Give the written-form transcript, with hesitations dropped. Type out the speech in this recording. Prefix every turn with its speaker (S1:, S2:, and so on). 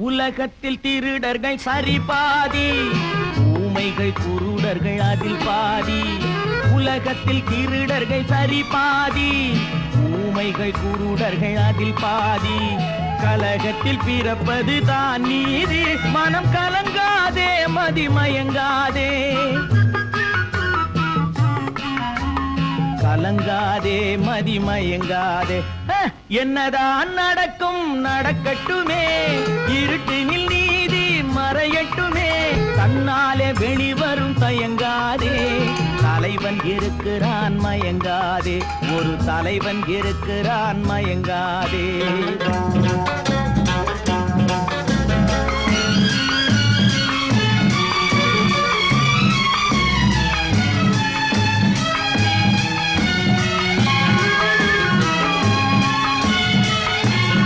S1: உலகத்தில் திருடர்கள் சரி பாதி, ஊமைகள் குருடர்கள் அதில் பாதி. உலகத்தில் திருடர்கள் சரி பாதி, ஊமைகள் குருடர்கள் அதில் பாதி. கலகத்தில் பிறப்பது தான் நீதி, மனம் கலங்காதே மதிமயங்காதே. கலங்காதே மதிமயங்காதே. என்னதான் நடக்கும் நடக்கட்டுமே, இருட்டினில் நீதி மறையட்டுமே. தன்னாலே வெளிவரும் தயங்காதே, தலைவன் இருக்கிறான் மயங்காதே. ஒரு தலைவன் இருக்கிறான் மயங்காதே.